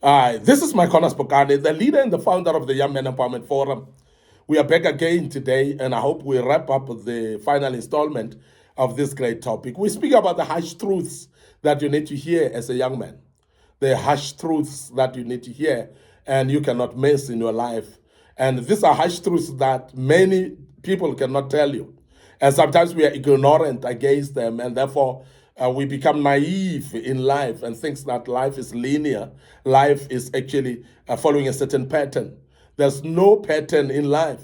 This is MIcornus Phokane, the leader and the founder of the Young Men Empowerment Forum. We are back again today, and I hope we wrap up the final installment of this great topic. We speak about the harsh truths that you need to hear as a young man, the harsh truths that you need to hear and you cannot miss in your life. And these are harsh truths that many people cannot tell you. And sometimes we are ignorant against them, and therefore we become naive in life and thinks that life is linear. Life is actually following a certain pattern. There's no pattern in life,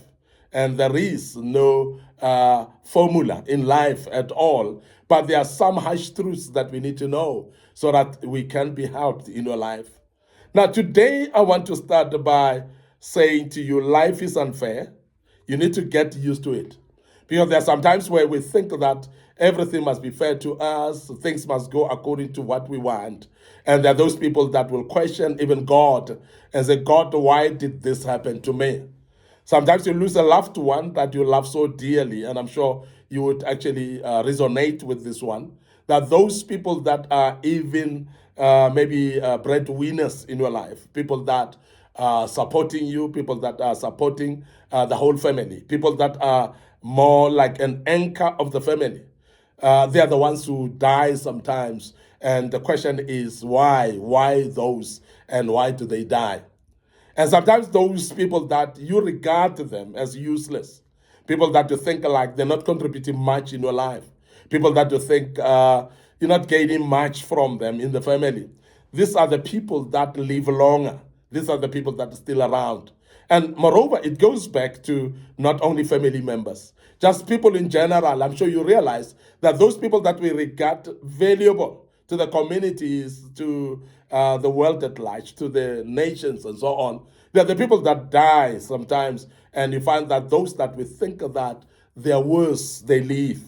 and there is no formula in life at all. But there are some harsh truths that we need to know so that we can be helped in your life. Now, today I want to start by saying to you, life is unfair. You need to get used to it. Because there are some times where we think that everything must be fair to us, things must go according to what we want. And there are those people that will question even God and say, God, why did this happen to me? Sometimes you lose a loved one that you love so dearly, and I'm sure you would actually resonate with this one. That those people that are even maybe breadwinners in your life, people that are supporting you, people that are supporting the whole family, people that are more like an anchor of the family. They are the ones who die sometimes. And the question is why? Why those? And why do they die? And sometimes those people that you regard them as useless, people that you think like they're not contributing much in your life, people that you think you're not gaining much from them in the family, these are the people that live longer. These are the people that are still around. And moreover, it goes back to not only family members, just people in general. I'm sure you realize that those people that we regard valuable to the communities, to the world at large, to the nations, and so on. They're the people that die sometimes, and you find that those that we think that they're worse, they live.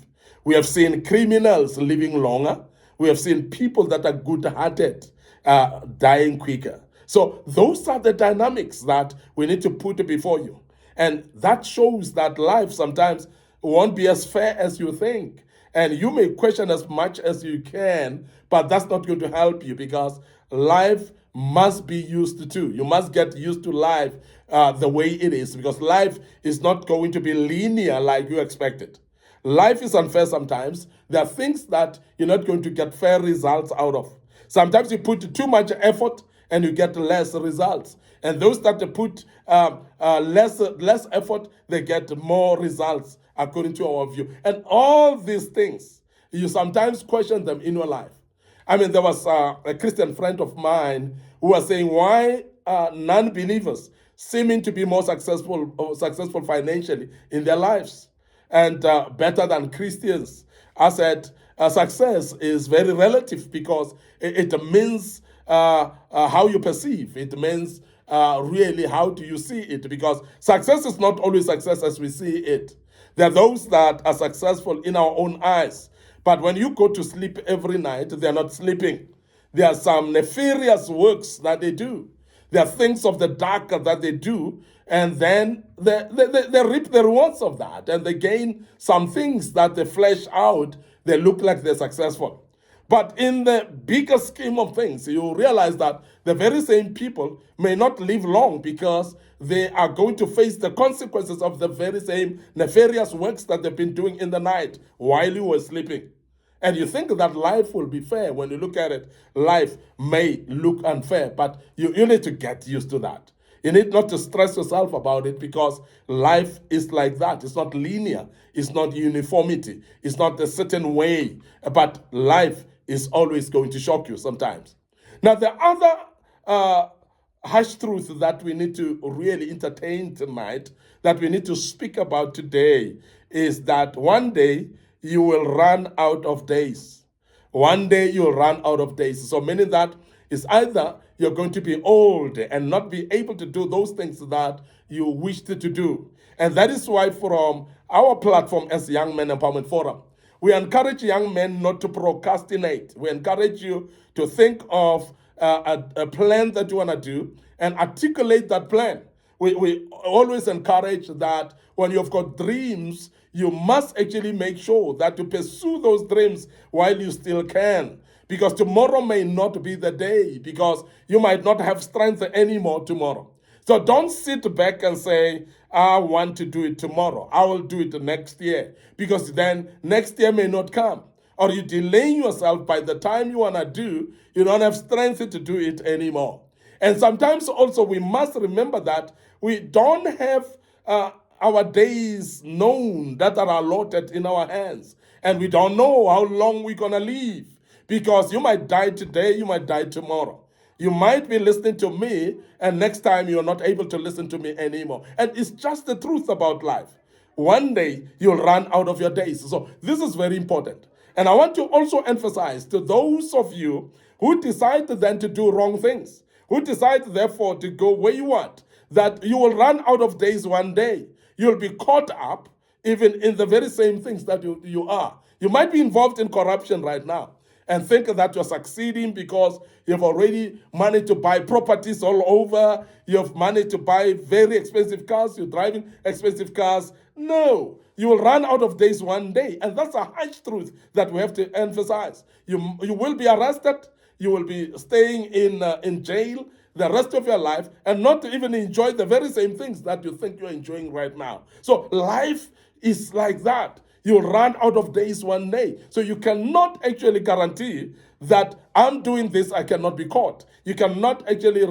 We have seen criminals living longer. We have seen people that are good-hearted dying quicker. So those are the dynamics that we need to put before you. And that shows that life sometimes won't be as fair as you think. And you may question as much as you can, but that's not going to help you because life must be used to. You must get used to life the way it is because life is not going to be linear like you expected. Life is unfair sometimes. There are things that you're not going to get fair results out of. Sometimes you put too much effort and you get less results. And those that put less effort, they get more results according to our view. And all these things, you sometimes question them in your life. I mean, there was a Christian friend of mine who was saying, why non-believers seeming to be more successful financially in their lives and better than Christians? I said, success is very relative because it means how you perceive. It means really how do you see it? Because success is not always success as we see it. There are those that are successful in our own eyes. But when you go to sleep every night, they're not sleeping. There are some nefarious works that they do. There are things of the dark that they do, and then they reap the rewards of that, and they gain some things that they flesh out. They look like they're successful. But in the bigger scheme of things, you realize that the very same people may not live long because they are going to face the consequences of the very same nefarious works that they've been doing in the night while you were sleeping. And you think that life will be fair. When you look at it, life may look unfair, but you need to get used to that. You need not to stress yourself about it because life is like that. It's not linear. It's not uniformity. It's not a certain way. But life is always going to shock you sometimes. Now, the other harsh truth that we need to really entertain tonight, that we need to speak about today, is that one day you will run out of days. One day you'll run out of days. So meaning that is either you're going to be old and not be able to do those things that you wished to do. And that is why from our platform as Young Men Empowerment Forum, we encourage young men not to procrastinate. We encourage you to think of a plan that you want to do and articulate that plan. We always encourage that when you've got dreams, you must actually make sure that you pursue those dreams while you still can. because tomorrow may not be the day, because you might not have strength anymore tomorrow. So don't sit back and say, I want to do it tomorrow. I will do it next year, because then next year may not come. Or you delaying yourself. By the time you want to do, you don't have strength to do it anymore. And sometimes also we must remember that we don't have our days known that are allotted in our hands. And we don't know how long we're going to live, because you might die today, you might die tomorrow. You might be listening to me, and next time you're not able to listen to me anymore. And it's just the truth about life. One day you'll run out of your days. So this is very important. And I want to also emphasize to those of you who decide then to do wrong things, who decide therefore to go where you want, that you will run out of days one day. You'll be caught up even in the very same things that you are. You might be involved in corruption right now and think that you're succeeding because you've already managed to buy properties all over. You've managed to buy very expensive cars. You're driving expensive cars. No, you will run out of days one day. And that's a harsh truth that we have to emphasize. You will be arrested. You will be staying in jail the rest of your life and not even enjoy the very same things that you think you're enjoying right now. So life is like that. You'll run out of days one day. So you cannot actually guarantee that I'm doing this, I cannot be caught. You cannot actually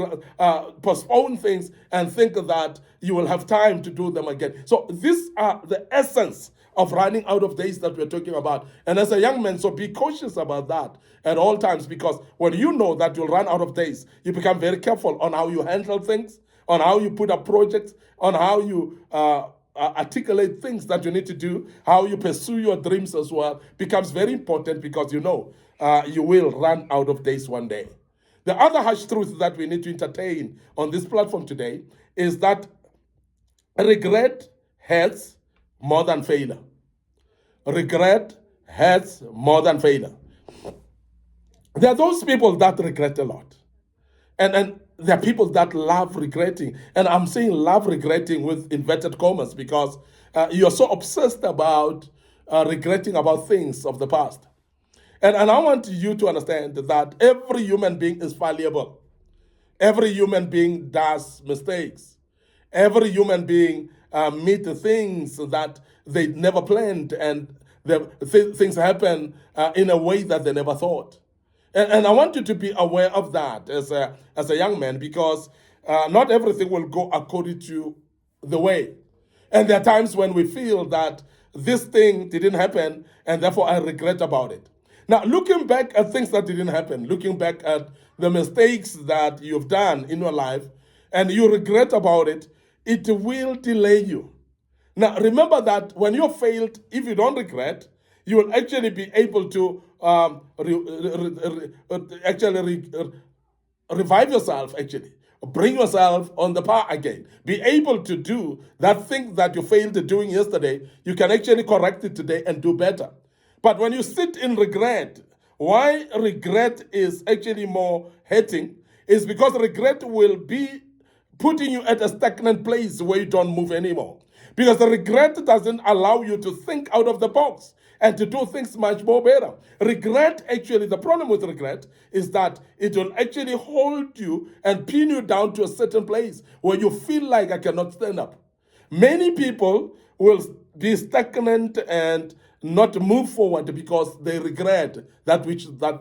postpone things and think that you will have time to do them again. So these are the essence of running out of days that we're talking about. And as a young man, so be cautious about that at all times, because when you know that you'll run out of days, you become very careful on how you handle things, on how you put up projects, on how you articulate things that you need to do, how you pursue your dreams as well, becomes very important, because you know you will run out of days one day. The other harsh truth that we need to entertain on this platform today is that regret hurts more than failure. Regret hurts more than failure. There are those people that regret a lot. And there are people that love regretting. And I'm saying love regretting with inverted commas, because you're so obsessed about regretting about things of the past. And I want you to understand that every human being is fallible. Every human being does mistakes. Every human being meet things that they never planned, and things happen in a way that they never thought. And I want you to be aware of that as a young man, because not everything will go according to the way. And there are times when we feel that this thing didn't happen, and therefore I regret about it. Now, looking back at things that didn't happen, looking back at the mistakes that you've done in your life, and you regret about it, it will delay you. Now, remember that when you failed, if you don't regret, you will actually be able to revive yourself, actually. Bring yourself on the path again. Be able to do that thing that you failed to doing yesterday. You can actually correct it today and do better. But when you sit in regret, why regret is actually more hurting is because regret will be putting you at a stagnant place where you don't move anymore. Because the regret doesn't allow you to think out of the box and to do things much more better. Regret, actually, the problem with regret is that it will actually hold you and pin you down to a certain place where you feel like I cannot stand up. Many people will be stagnant and not move forward because they regret that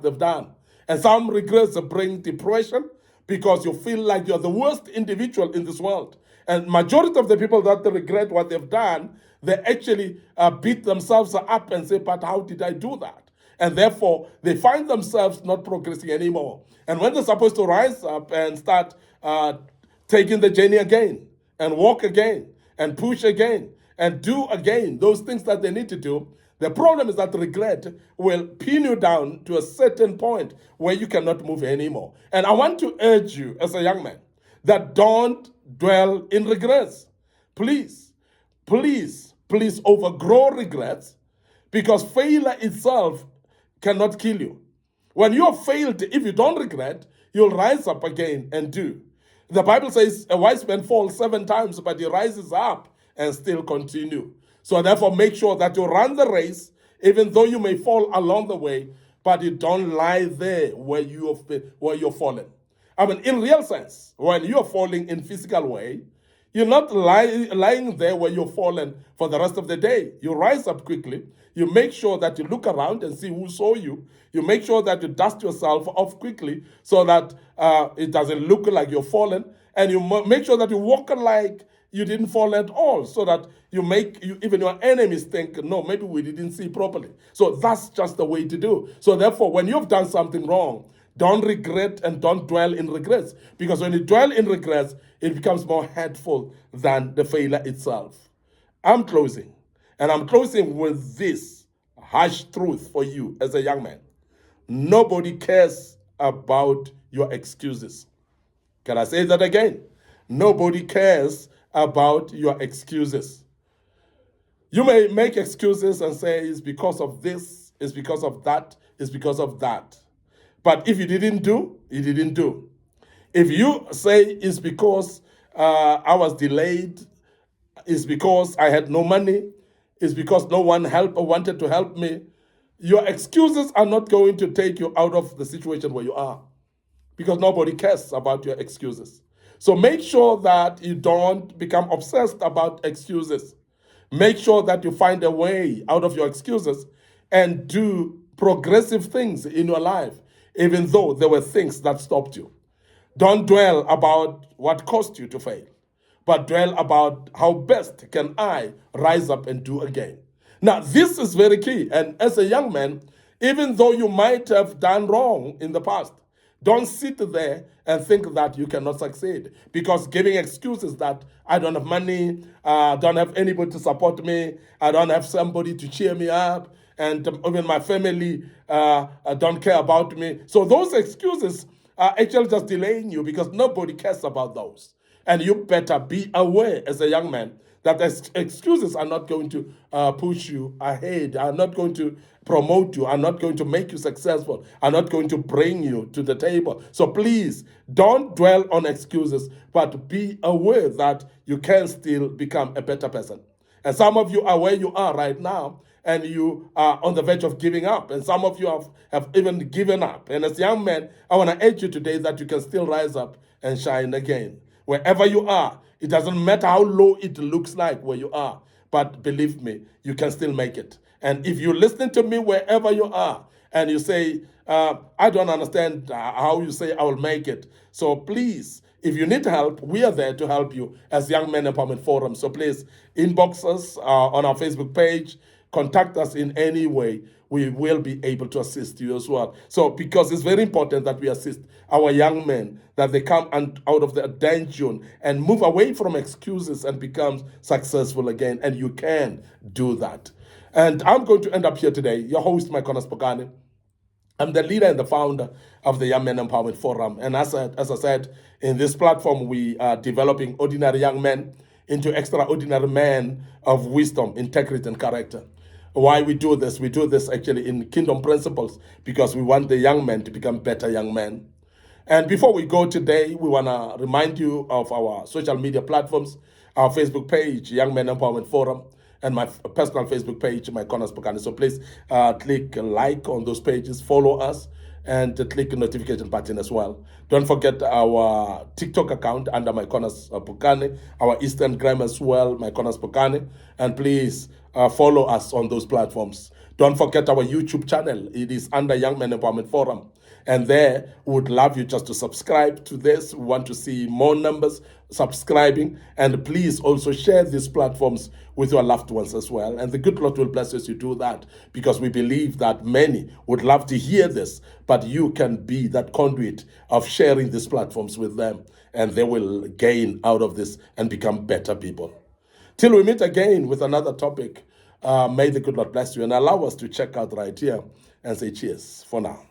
they've done. And some regrets bring depression because you feel like you're the worst individual in this world. And majority of the people that they regret what they've done, they actually beat themselves up and say, but how did I do that? And therefore, they find themselves not progressing anymore. And when they're supposed to rise up and start taking the journey again, and walk again, and push again, and do again those things that they need to do, the problem is that regret will pin you down to a certain point where you cannot move anymore. And I want to urge you as a young man that don't dwell in regrets. Please, please, please overgrow regrets, because failure itself cannot kill you. When you have failed, if you don't regret, you'll rise up again and do. The Bible says a wise man falls 7 times, but he rises up and still continue. So therefore, make sure that you run the race, even though you may fall along the way. but you don't lie there where you're fallen. I mean, in real sense, when you're falling in physical way, you're not lying there where you're fallen for the rest of the day. You rise up quickly. You make sure that you look around and see who saw you. You make sure that you dust yourself off quickly so that it doesn't look like you're fallen. And you make sure that you walk like you didn't fall at all, so that even your enemies think, no, maybe we didn't see properly. So that's just the way to do. So therefore, when you've done something wrong, don't regret and don't dwell in regrets. Because when you dwell in regrets, it becomes more hurtful than the failure itself. I'm closing. And I'm closing with this harsh truth for you as a young man. Nobody cares about your excuses. Can I say that again? Nobody cares about your excuses. You may make excuses and say it's because of this, it's because of that, it's because of that. But if you didn't do, you didn't do. If you say it's because I was delayed, it's because I had no money, it's because no one wanted to help me, your excuses are not going to take you out of the situation where you are, because nobody cares about your excuses. So make sure that you don't become obsessed about excuses. Make sure that you find a way out of your excuses and do progressive things in your life, even though there were things that stopped you. Don't dwell about what caused you to fail, but dwell about how best can I rise up and do again. Now, this is very key. And as a young man, even though you might have done wrong in the past, don't sit there and think that you cannot succeed, because giving excuses that I don't have money, don't have anybody to support me, I don't have somebody to cheer me up, and even my family don't care about me. So those excuses are actually just delaying you, because nobody cares about those. And you better be aware as a young man that excuses are not going to push you ahead, are not going to promote you, are not going to make you successful, are not going to bring you to the table. So please don't dwell on excuses, but be aware that you can still become a better person. And some of you are where you are right now, and you are on the verge of giving up. And some of you have even given up. And as young men, I want to urge you today that you can still rise up and shine again. Wherever you are, it doesn't matter how low it looks like where you are, but believe me, you can still make it. And if you listen to me wherever you are, and you say, I don't understand how you say I will make it. So please, if you need help, we are there to help you as Young Men Empowerment Forum. So please inbox us on our Facebook page, contact us in any way. We will be able to assist you as well. So because it's very important that we assist our young men, that they come out of the dungeon and move away from excuses and become successful again. And you can do that. And I'm going to end up here today. Your host, MIcornus Phokane. I'm the leader and the founder of the Young Men Empowerment Forum. And as I said, in this platform, we are developing ordinary young men into extraordinary men of wisdom, integrity, and character. Why we do this? We do this actually in kingdom principles, because we want the young men to become better young men. And before we go today, we want to remind you of our social media platforms, our Facebook page, Young Men Empowerment Forum, and my personal Facebook page, MIcornus Phokane. So please click like on those pages, follow us, and click the notification button as well. Don't forget our TikTok account under MIcornus Phokane, our Instagram as well, MIcornus Phokane, and please follow us on those platforms. Don't forget our YouTube channel. It is under Young Men Empowerment Forum. And there, we would love you just to subscribe to this. We want to see more numbers subscribing. And please also share these platforms with your loved ones as well. And the good Lord will bless you as you do that, because we believe that many would love to hear this, but you can be that conduit of sharing these platforms with them, and they will gain out of this and become better people. Till we meet again with another topic, may the good Lord bless you and allow us to check out right here and say cheers for now.